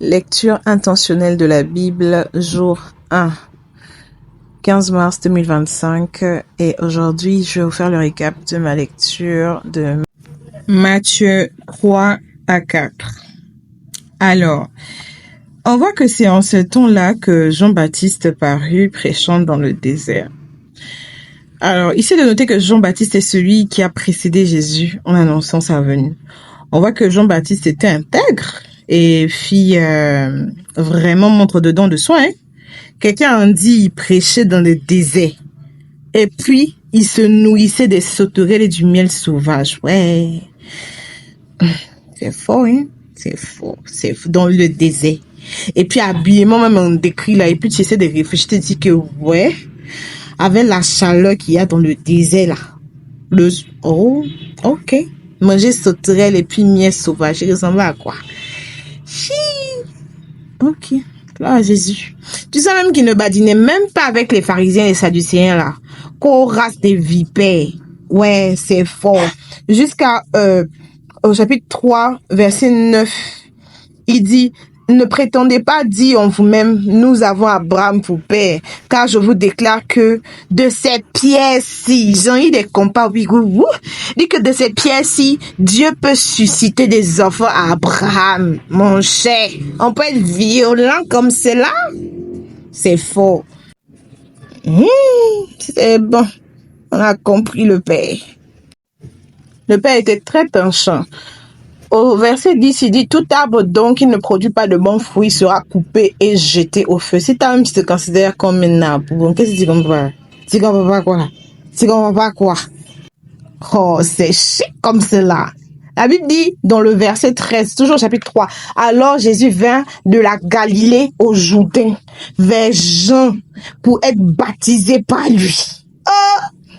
Lecture intentionnelle de la Bible, jour 1, 15 mars 2025. Et aujourd'hui, je vais vous faire le récap de ma lecture de Matthieu 3 à 4. Alors, on voit que c'est en ce temps-là que Jean-Baptiste parut prêchant dans le désert. Alors, ici de noter que Jean-Baptiste est celui qui a précédé Jésus en annonçant sa venue. On voit que Jean-Baptiste était intègre et fit vraiment montre dedans de soi. Quelqu'un en dit, il prêchait dans le désert. Et puis, il se nourrissait des sauterelles et du miel sauvage. Ouais. C'est faux, hein? C'est faux. C'est faux. Dans le désert. Et puis, habillement, même on décrit là. Et puis, tu essaies de réfléchir. Je te dis que, ouais, avec la chaleur qu'il y a dans le désert là. Oh, ok. Manger sauterelles et puis miel sauvage. Il ressemble à quoi? Ok. Là, Jésus. Tu sais même qu'il ne badinait même pas avec les pharisiens et les sadducéens là. Qu'aux race des vipères. Ouais, c'est fort. Jusqu'à au chapitre 3, verset 9, il dit: ne prétendez pas dire en vous-même, nous avons Abraham pour père, car je vous déclare que de ces pierres-ci, Jean-Yves des compas, oui, dit que de ces pierres-ci, Dieu peut susciter des enfants à Abraham, mon cher. On peut être violent comme cela? C'est faux. C'est bon. On a compris le père. Le père était très penchant. Au verset 10, il dit: tout arbre donc qui ne produit pas de bons fruits sera coupé et jeté au feu. Si toi-même tu te considères comme un arbre, bon, qu'est-ce que tu comprends? Tu comprends pas quoi? Tu comprends pas quoi? Oh, c'est chic comme cela. La Bible dit dans le verset 13, toujours au chapitre 3, alors Jésus vint de la Galilée au Jourdain vers Jean pour être baptisé par lui.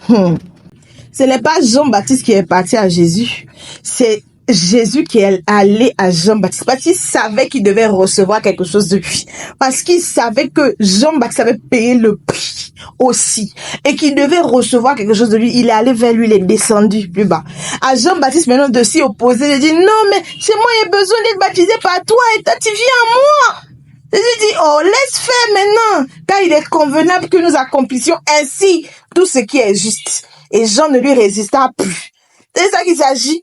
Ce n'est pas Jean-Baptiste qui est parti à Jésus, c'est Jésus qui est allé à Jean-Baptiste parce qu'il savait qu'il devait recevoir quelque chose de lui, parce qu'il savait que Jean-Baptiste avait payé le prix aussi et qu'il devait recevoir quelque chose de lui. Il est allé vers lui, il est descendu plus bas. À Jean-Baptiste maintenant de s'y opposer, il dit: non mais c'est moi, j'ai besoin d'être baptisé par toi et toi tu viens à moi. Jésus dit: oh, laisse faire maintenant, car il est convenable que nous accomplissions ainsi tout ce qui est juste. Et Jean ne lui résista plus. C'est ça qu'il s'agit.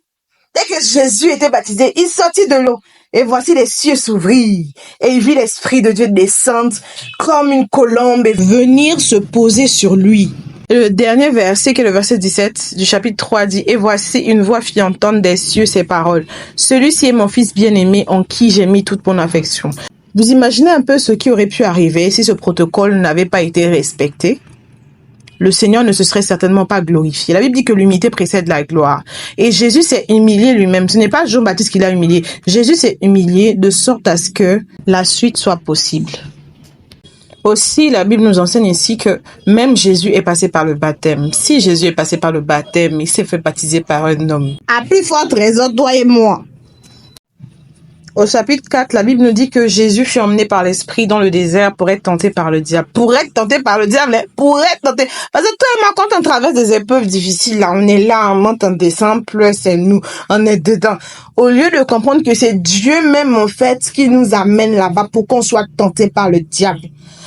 Dès que Jésus était baptisé, il sortit de l'eau. Et voici les cieux s'ouvrirent. Et il vit l'Esprit de Dieu descendre comme une colombe et venir se poser sur lui. Le dernier verset, qui est le verset 17 du chapitre 3, dit: et voici une voix fit entendre des cieux ces paroles. Celui-ci est mon fils bien-aimé en qui j'ai mis toute mon affection. Vous imaginez un peu ce qui aurait pu arriver si ce protocole n'avait pas été respecté? Le Seigneur ne se serait certainement pas glorifié. La Bible dit que l'humilité précède la gloire. Et Jésus s'est humilié lui-même. Ce n'est pas Jean-Baptiste qui l'a humilié. Jésus s'est humilié de sorte à ce que la suite soit possible. Aussi, la Bible nous enseigne ici que même Jésus est passé par le baptême. Si Jésus est passé par le baptême, il s'est fait baptiser par un homme. À plus forte raison, toi et moi. Au chapitre 4, la Bible nous dit que Jésus fut emmené par l'Esprit dans le désert pour être tenté par le diable. Pour être tenté par le diable, pour être tenté. Parce que toi et moi, quand on traverse des épreuves difficiles, là, on est là, on monte, on descend, pleure, c'est nous, on est dedans. Au lieu de comprendre que c'est Dieu même, en fait, qui nous amène là-bas pour qu'on soit tenté par le diable.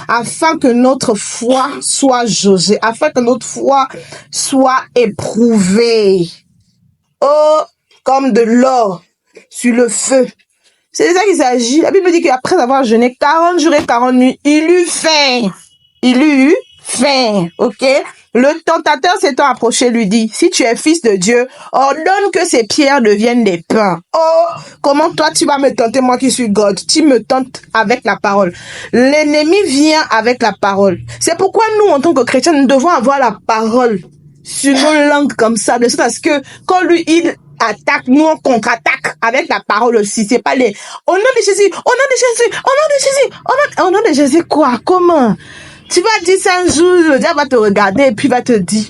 Afin que notre foi soit jaugée, afin que notre foi soit éprouvée. Oh, comme de l'or sur le feu. C'est de ça qu'il s'agit. La Bible dit qu'après avoir jeûné 40 jours et 40 nuits, il eut faim. Il eut faim, ok? Le tentateur s'étant approché lui dit: si tu es fils de Dieu, ordonne que ces pierres deviennent des pains. Oh, comment toi tu vas me tenter, moi qui suis God? Tu me tentes avec la parole. L'ennemi vient avec la parole. C'est pourquoi nous, en tant que chrétiens, nous devons avoir la parole sur nos langues comme ça, de sorte à ce que quand lui, il attaque, nous on contre-attaque avec la parole aussi. C'est pas les au nom de Jésus, au nom de Jésus, au nom de Jésus, au nom de Jésus quoi? Comment? Tu vas dire ça un jour, le diable va te regarder et puis va te dire: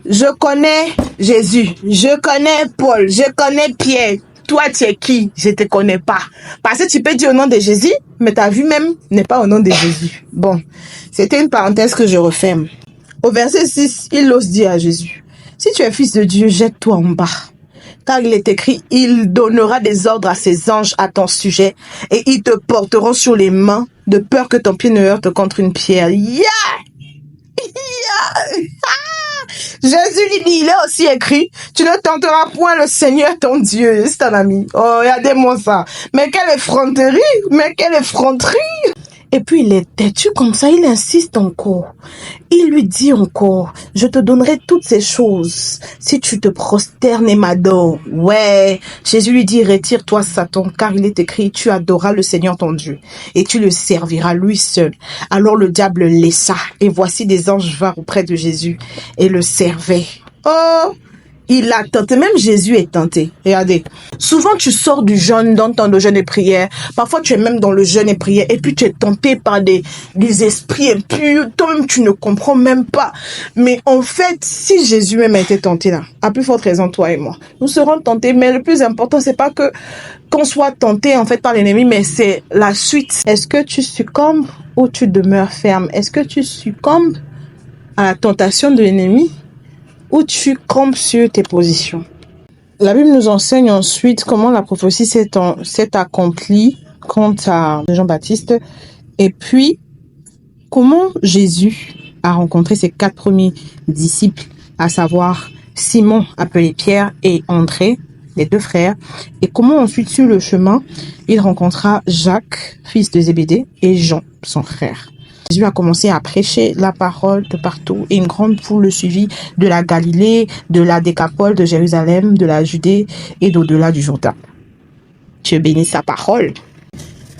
je connais Jésus, je connais Paul, je connais Pierre. Toi tu es qui? Je te connais pas. Parce que tu peux dire au nom de Jésus, mais ta vie même n'est pas au nom de Jésus. Bon, c'était une parenthèse que je referme. Au verset 6, il ose dire à Jésus: si tu es fils de Dieu, jette-toi en bas. Car il est écrit, il donnera des ordres à ses anges à ton sujet et ils te porteront sur les mains de peur que ton pied ne heurte contre une pierre. Yeah! Yeah! Jésus lui dit, il est aussi écrit, tu ne tenteras point le Seigneur ton Dieu. C'est un ami. Oh, regardez-moi ça. Mais quelle effronterie! Mais quelle effronterie! Et puis il est têtu comme ça, il insiste encore. Il lui dit encore, je te donnerai toutes ces choses si tu te prosternes et m'adores. Ouais, Jésus lui dit, retire-toi Satan, car il est écrit, tu adoreras le Seigneur ton Dieu et tu le serviras lui seul. Alors le diable laissa et voici des anges vinrent auprès de Jésus et le servaient. Oh! Il a tenté, même Jésus est tenté. Regardez, souvent tu sors du jeûne, dans ton de jeûne et prière. Parfois tu es même dans le jeûne et prière et puis tu es tenté par des esprits impurs. Toi-même tu ne comprends même pas. Mais en fait, si Jésus même a été tenté là, à plus forte raison toi et moi, nous serons tentés. Mais le plus important, c'est pas que qu'on soit tenté en fait par l'ennemi, mais c'est la suite. Est-ce que tu succombes ou tu demeures ferme? Est-ce que tu succombes à la tentation de l'ennemi? Où tu campes sur tes positions. La Bible nous enseigne ensuite comment la prophétie s'est accomplie quant à Jean-Baptiste et puis comment Jésus a rencontré ses 4 premiers disciples, à savoir Simon appelé Pierre et André, les 2 frères, et comment ensuite sur le chemin il rencontra Jacques, fils de Zébédée, et Jean, son frère. Jésus a commencé à prêcher la parole de partout et une grande foule le suivit de la Galilée, de la Décapole, de Jérusalem, de la Judée et d'au-delà du Jourdain. Dieu bénisse sa parole.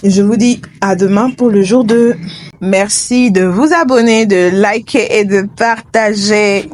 Et je vous dis à demain pour le jour 2. Merci de vous abonner, de liker et de partager.